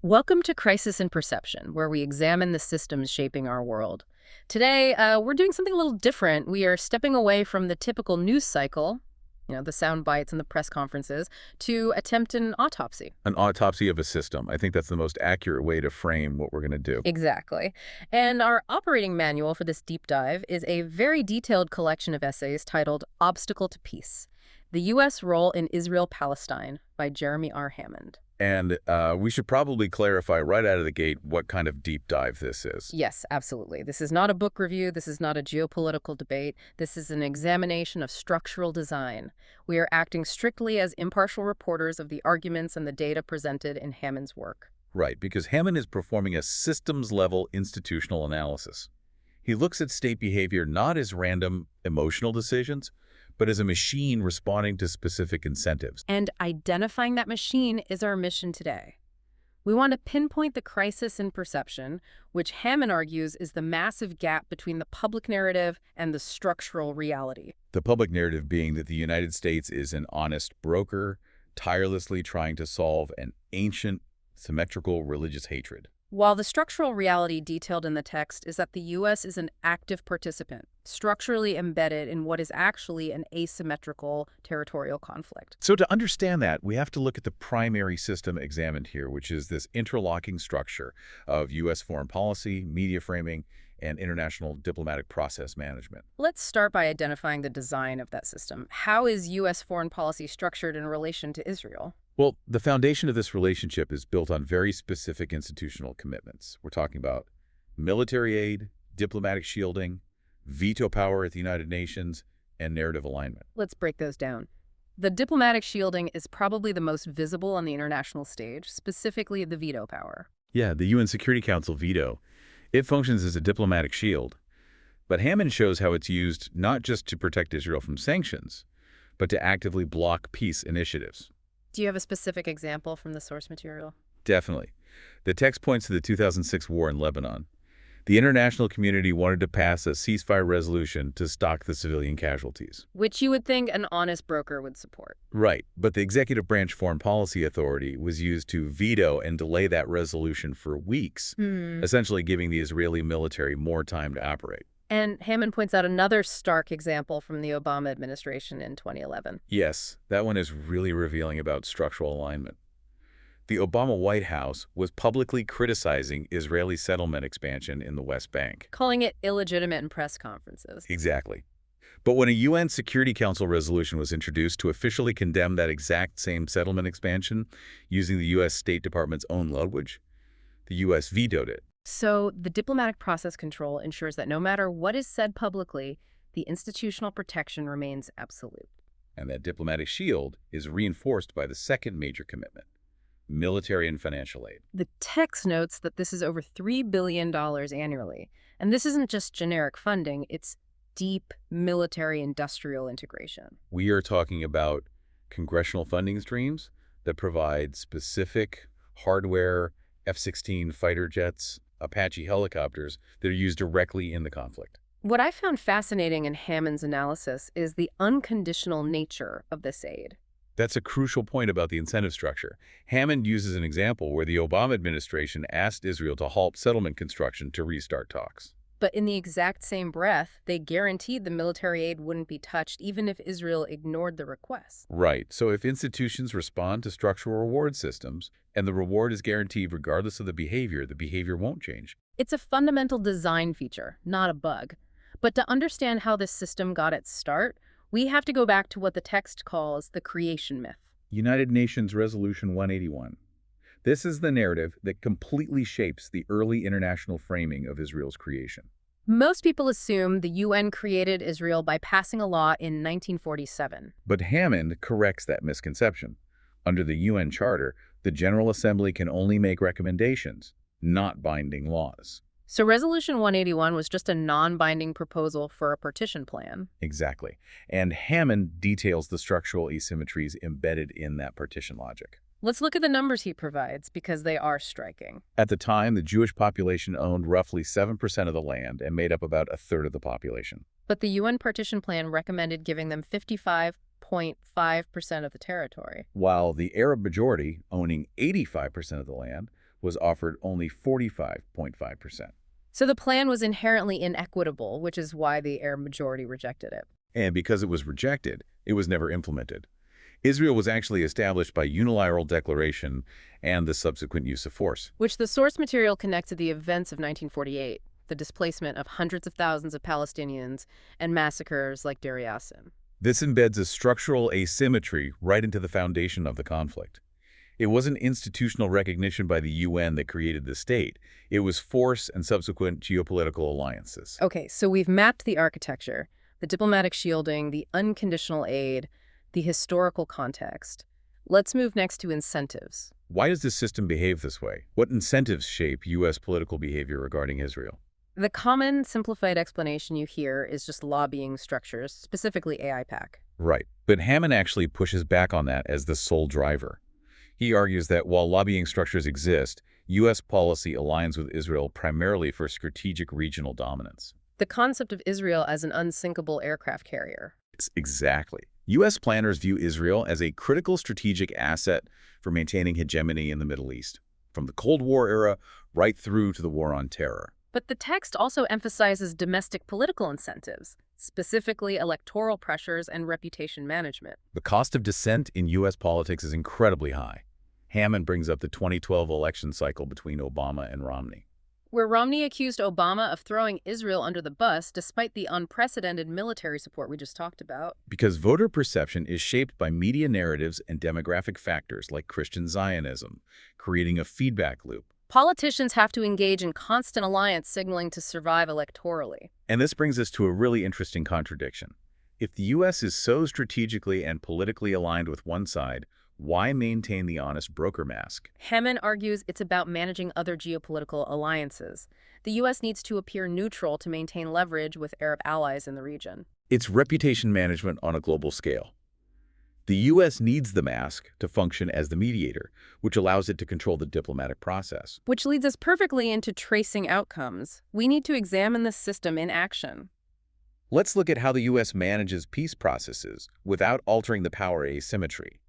Welcome to Crisis in Perception, where we examine the systems shaping our world. Today, we're doing something a little different. We are stepping away from the typical news cycle, the sound bites and the press conferences, to attempt an autopsy. An autopsy of a system. I think that's the most accurate way to frame what we're going to do. Exactly. And our operating manual for this deep dive is a very detailed collection of essays titled Obstacle to Peace: The U.S. Role in Israel-Palestine by Jeremy R. Hammond. And we should probably clarify right out of the gate what kind of deep dive this is. Yes, absolutely. This is not a book review. This is not a geopolitical debate. This is an examination of structural design. We are acting strictly as impartial reporters of the arguments and the data presented in Hammond's work. Right, because Hammond is performing a systems-level institutional analysis. He looks at state behavior not as random emotional decisions, but as a machine responding to specific incentives. And identifying that machine is our mission today. We want to pinpoint the crisis in perception, which Hammond argues is the massive gap between the public narrative and the structural reality. The public narrative being that the United States is an honest broker, tirelessly trying to solve an ancient, symmetrical religious hatred. While the structural reality detailed in the text is that the U.S. is an active participant, structurally embedded in what is actually an asymmetrical territorial conflict. So to understand that, we have to look at the primary system examined here, which is this interlocking structure of U.S. foreign policy, media framing, and international diplomatic process management. Let's start by identifying the design of that system. How is U.S. foreign policy structured in relation to Israel? Well, the foundation of this relationship is built on very specific institutional commitments. We're talking about military aid, diplomatic shielding, veto power at the United Nations, and narrative alignment. Let's break those down. The diplomatic shielding is probably the most visible on the international stage, specifically the veto power. Yeah, the UN Security Council veto. It functions as a diplomatic shield. But Hammond shows how it's used not just to protect Israel from sanctions, but to actively block peace initiatives. Do you have a specific example from the source material? Definitely. The text points to the 2006 war in Lebanon. The international community wanted to pass a ceasefire resolution to stop the civilian casualties. Which you would think an honest broker would support. Right, but the executive branch foreign policy authority was used to veto and delay that resolution for weeks, essentially giving the Israeli military more time to operate. And Hammond points out another stark example from the Obama administration in 2011. Yes, that one is really revealing about structural alignment. The Obama White House was publicly criticizing Israeli settlement expansion in the West Bank. Calling it illegitimate in press conferences. Exactly. But when a UN Security Council resolution was introduced to officially condemn that exact same settlement expansion using the U.S. State Department's own language, the U.S. vetoed it. So the diplomatic process control ensures that no matter what is said publicly, the institutional protection remains absolute. And that diplomatic shield is reinforced by the second major commitment: military and financial aid. The text notes that this is over $3 billion annually. And this isn't just generic funding, it's deep military-industrial integration. We are talking about congressional funding streams that provide specific hardware, F-16 fighter jets, Apache helicopters that are used directly in the conflict. What I found fascinating in Hammond's analysis is the unconditional nature of this aid. That's a crucial point about the incentive structure. Hammond uses an example where the Obama administration asked Israel to halt settlement construction to restart talks. But in the exact same breath, they guaranteed the military aid wouldn't be touched even if Israel ignored the request. Right. So if institutions respond to structural reward systems, and the reward is guaranteed regardless of the behavior won't change. It's a fundamental design feature, not a bug. But to understand how this system got its start, we have to go back to what the text calls the creation myth. United Nations Resolution 181. This is the narrative that completely shapes the early international framing of Israel's creation. Most people assume the UN created Israel by passing a law in 1947. But Hammond corrects that misconception. Under the UN Charter, the General Assembly can only make recommendations, not binding laws. So Resolution 181 was just a non-binding proposal for a partition plan. Exactly. And Hammond details the structural asymmetries embedded in that partition logic. Let's look at the numbers he provides, because they are striking. At the time, the Jewish population owned roughly 7% of the land and made up about a third of the population. But the UN partition plan recommended giving them 55.5% of the territory. While the Arab majority, owning 85% of the land, was offered only 45.5%. So the plan was inherently inequitable, which is why the Arab majority rejected it. And because it was rejected, it was never implemented. Israel was actually established by unilateral declaration and the subsequent use of force. Which the source material connected the events of 1948, the displacement of hundreds of thousands of Palestinians, and massacres like Deir Yassin. This embeds a structural asymmetry right into the foundation of the conflict. It wasn't institutional recognition by the UN that created the state. It was force and subsequent geopolitical alliances. Okay, so we've mapped the architecture, the diplomatic shielding, the unconditional aid, the historical context. Let's move next to incentives. Why does this system behave this way? What incentives shape U.S. political behavior regarding Israel? The common simplified explanation you hear is just lobbying structures, specifically AIPAC. Right. But Hammond actually pushes back on that as the sole driver. He argues that while lobbying structures exist, U.S. policy aligns with Israel primarily for strategic regional dominance. The concept of Israel as an unsinkable aircraft carrier. Exactly. U.S. planners view Israel as a critical strategic asset for maintaining hegemony in the Middle East, from the Cold War era right through to the War on Terror. But the text also emphasizes domestic political incentives, specifically electoral pressures and reputation management. The cost of dissent in U.S. politics is incredibly high. Hammond brings up the 2012 election cycle between Obama and Romney, where Romney accused Obama of throwing Israel under the bus despite the unprecedented military support we just talked about. because voter perception is shaped by media narratives and demographic factors like Christian Zionism, creating a feedback loop. Politicians have to engage in constant alliance signaling to survive electorally. And this brings us to a really interesting contradiction. If the U.S. is so strategically and politically aligned with one side, why maintain the honest broker mask? Hammond argues it's about managing other geopolitical alliances. The U.S. needs to appear neutral to maintain leverage with Arab allies in the region. It's reputation management on a global scale. The U.S. needs the mask to function as the mediator, which allows it to control the diplomatic process. Which leads us perfectly into tracing outcomes. We need to examine the system in action. Let's look at how the U.S. manages peace processes without altering the power asymmetry.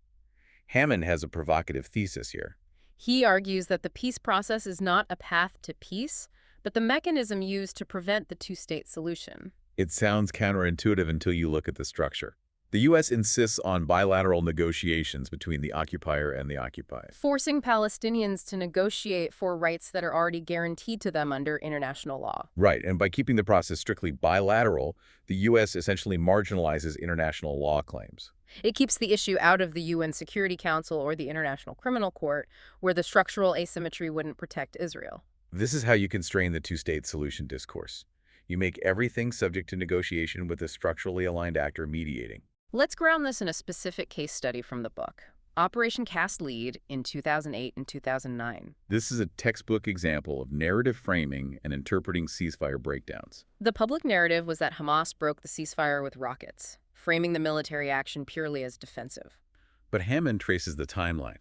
Hammond has a provocative thesis here. He argues that the peace process is not a path to peace, but the mechanism used to prevent the two-state solution. It sounds counterintuitive until you look at the structure. The U.S. insists on bilateral negotiations between the occupier and the occupied. Forcing Palestinians to negotiate for rights that are already guaranteed to them under international law. Right, and by keeping the process strictly bilateral, the U.S. essentially marginalizes international law claims. It keeps the issue out of the UN Security Council or the International Criminal Court, where the structural asymmetry wouldn't protect Israel. This is how you constrain the two-state solution discourse. You make everything subject to negotiation with a structurally aligned actor mediating. Let's ground this in a specific case study from the book, Operation Cast Lead in 2008 and 2009. This is a textbook example of narrative framing and interpreting ceasefire breakdowns. The public narrative was that Hamas broke the ceasefire with rockets, framing the military action purely as defensive. But Hammond traces the timeline.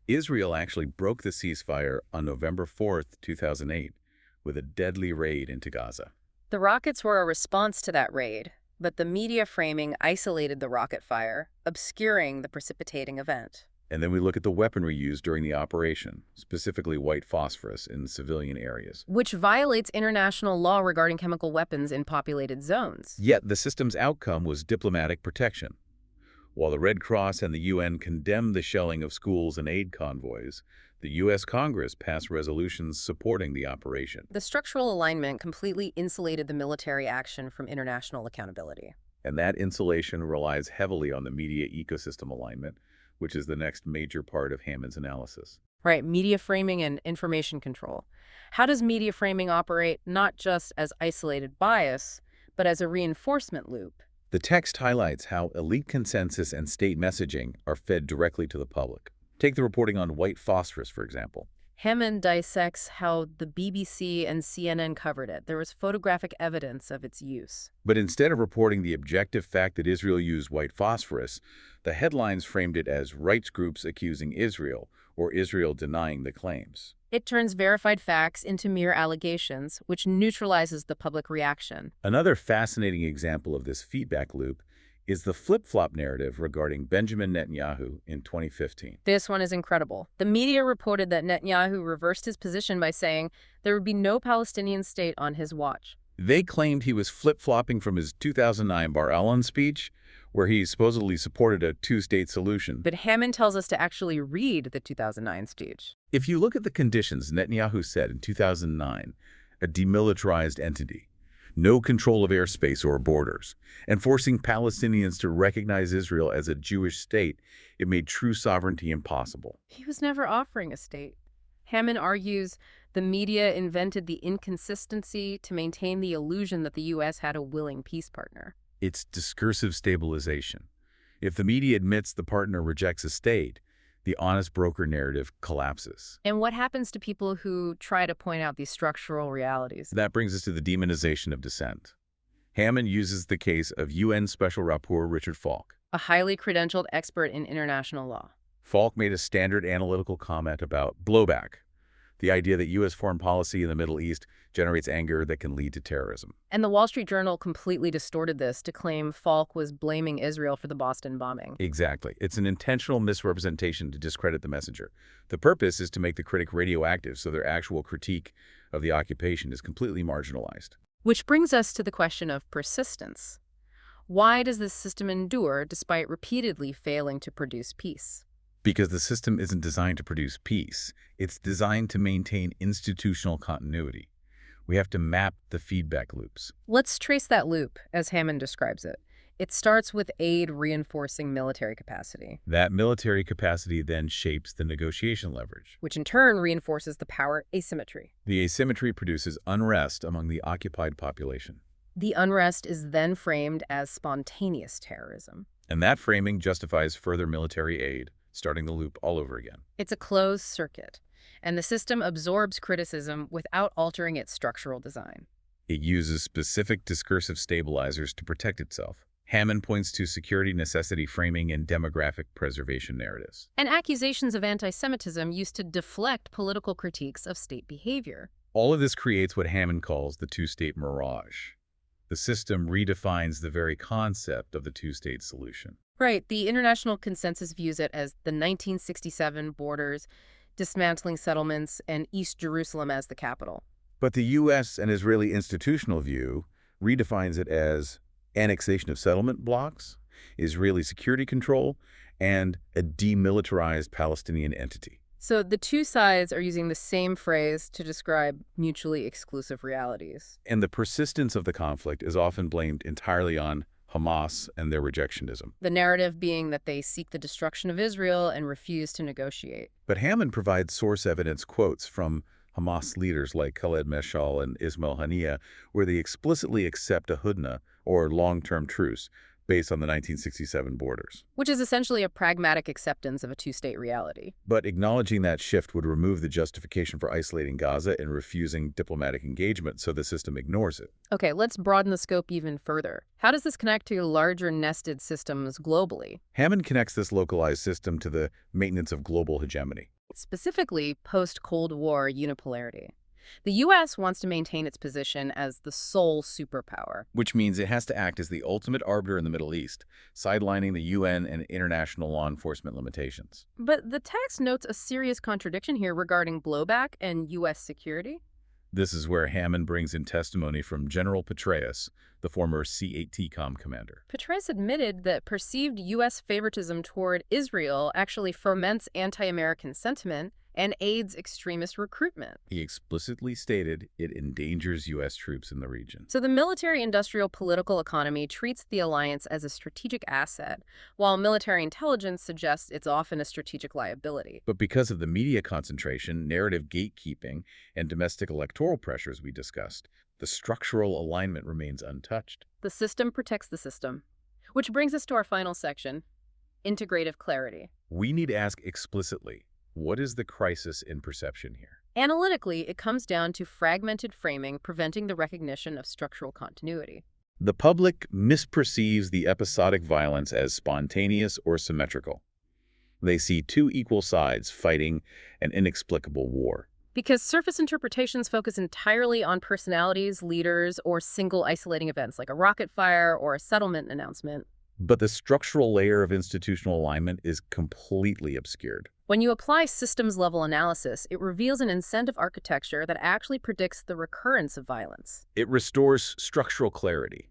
Israel actually broke the ceasefire on November 4th, 2008, with a deadly raid into Gaza. The rockets were a response to that raid, but the media framing isolated the rocket fire, obscuring the precipitating event. And then we look at the weaponry used during the operation, specifically white phosphorus in civilian areas. Which violates international law regarding chemical weapons in populated zones. Yet the system's outcome was diplomatic protection. While the Red Cross and the UN condemned the shelling of schools and aid convoys, the U.S. Congress passed resolutions supporting the operation. The structural alignment completely insulated the military action from international accountability. And that insulation relies heavily on the media ecosystem alignment, which is the next major part of Hammond's analysis. Right, media framing and information control. How does media framing operate not just as isolated bias, but as a reinforcement loop? The text highlights how elite consensus and state messaging are fed directly to the public. Take the reporting on white phosphorus, for example. Hammond dissects how the BBC and CNN covered it. There was photographic evidence of its use. But instead of reporting the objective fact that Israel used white phosphorus, the headlines framed it as rights groups accusing Israel or Israel denying the claims. It turns verified facts into mere allegations, which neutralizes the public reaction. Another fascinating example of this feedback loop is the flip-flop narrative regarding Benjamin Netanyahu in 2015. This one is incredible. The media reported that Netanyahu reversed his position by saying there would be no Palestinian state on his watch. They claimed he was flip-flopping from his 2009 Bar Ilan speech, where he supposedly supported a two-state solution. But Hammond tells us to actually read the 2009 speech. If you look at the conditions Netanyahu said in 2009, a demilitarized entity, no control of airspace or borders, and forcing Palestinians to recognize Israel as a Jewish state, it made true sovereignty impossible. He was never offering a state. Hammond argues the media invented the inconsistency to maintain the illusion that the U.S. had a willing peace partner. It's discursive stabilization. If the media admits the partner rejects a state, the honest broker narrative collapses. And what happens to people who try to point out these structural realities? That brings us to the demonization of dissent. Hammond uses the case of UN Special Rapporteur Richard Falk. A highly credentialed expert in international law. Falk made a standard analytical comment about blowback, the idea that U.S. foreign policy in the Middle East generates anger that can lead to terrorism. And the Wall Street Journal completely distorted this to claim Falk was blaming Israel for the Boston bombing. Exactly. It's an intentional misrepresentation to discredit the messenger. The purpose is to make the critic radioactive so their actual critique of the occupation is completely marginalized. Which brings us to the question of persistence. Why does this system endure despite repeatedly failing to produce peace? Because the system isn't designed to produce peace. It's designed to maintain institutional continuity. We have to map the feedback loops. Let's trace that loop, as Hammond describes it. It starts with aid reinforcing military capacity, That military capacity then shapes the negotiation leverage. which in turn reinforces the power asymmetry. The asymmetry produces unrest among the occupied population. The unrest is then framed as spontaneous terrorism. And that framing justifies further military aid, starting the loop all over again. It's a closed circuit, and the system absorbs criticism without altering its structural design. It uses specific discursive stabilizers to protect itself. Hammond points to security necessity framing and demographic preservation narratives. And accusations of anti-Semitism used to deflect political critiques of state behavior. All of this creates what Hammond calls the two-state mirage. The system redefines the very concept of the two-state solution. Right, the international consensus views it as the 1967 borders, dismantling settlements, and East Jerusalem as the capital. But the U.S. and Israeli institutional view redefines it as annexation of settlement blocks, Israeli security control, and a demilitarized Palestinian entity. So the two sides are using the same phrase to describe mutually exclusive realities. And the persistence of the conflict is often blamed entirely on Hamas and their rejectionism. The narrative being that they seek the destruction of Israel and refuse to negotiate. But Hammond provides source evidence quotes from Hamas leaders like Khaled Meshal and Ismail Haniyeh, where they explicitly accept a hudna, or long-term truce, based on the 1967 borders. Which is essentially a pragmatic acceptance of a two-state reality. But acknowledging that shift would remove the justification for isolating Gaza and refusing diplomatic engagement, so the system ignores it. Okay, let's broaden the scope even further. How does this connect to larger nested systems globally? Hammond connects this localized system to the maintenance of global hegemony. Specifically, post-Cold War unipolarity. The U.S. wants to maintain its position as the sole superpower. Which means it has to act as the ultimate arbiter in the Middle East, sidelining the UN and international law enforcement limitations. But the text notes a serious contradiction here regarding blowback and U.S. security. This is where Hammond brings in testimony from General Petraeus, the former C-8TCOM commander. Petraeus admitted that perceived U.S. favoritism toward Israel actually foments anti-American sentiment and aids extremist recruitment. He explicitly stated it endangers U.S. troops in the region. So the military-industrial political economy treats the alliance as a strategic asset, while military intelligence suggests it's often a strategic liability. But because of the media concentration, narrative gatekeeping, and domestic electoral pressures we discussed, the structural alignment remains untouched. The system protects the system. Which brings us to our final section, integrative clarity. We need to ask explicitly, what is the crisis in perception here? Analytically, it comes down to fragmented framing preventing the recognition of structural continuity. The public misperceives the episodic violence as spontaneous or symmetrical. They see two equal sides fighting an inexplicable war. Because surface interpretations focus entirely on personalities, leaders, or single isolating events like a rocket fire or a settlement announcement. But the structural layer of institutional alignment is completely obscured. When you apply systems-level analysis, it reveals an incentive architecture that actually predicts the recurrence of violence. It restores structural clarity.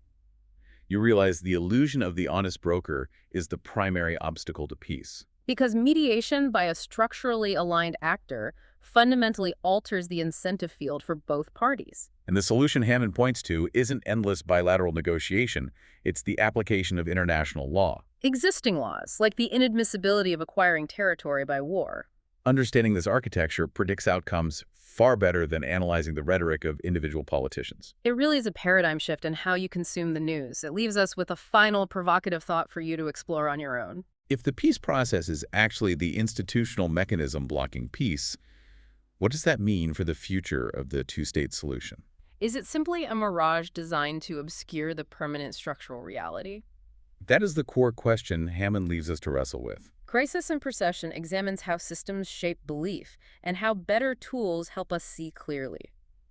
You realize the illusion of the honest broker is the primary obstacle to peace. Because mediation by a structurally aligned actor fundamentally alters the incentive field for both parties. And the solution Hammond points to isn't endless bilateral negotiation, it's the application of international law. Existing laws, like the inadmissibility of acquiring territory by war. Understanding this architecture predicts outcomes far better than analyzing the rhetoric of individual politicians. It really is a paradigm shift in how you consume the news. It leaves us with a final provocative thought for you to explore on your own. If the peace process is actually the institutional mechanism blocking peace, what does that mean for the future of the two-state solution? Is it simply a mirage designed to obscure the permanent structural reality? That is the core question Hammond leaves us to wrestle with. Crisis and Perception examines how systems shape belief and how better tools help us see clearly.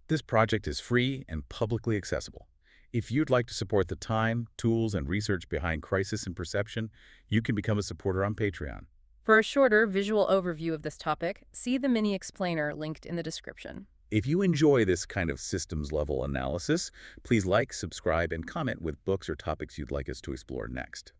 This project is free and publicly accessible. If you'd like to support the time, tools, and research behind Crisis and Perception, you can become a supporter on Patreon. For a shorter visual overview of this topic, see the mini explainer linked in the description. If you enjoy this kind of systems-level analysis, please like, subscribe, and comment with books or topics you'd like us to explore next.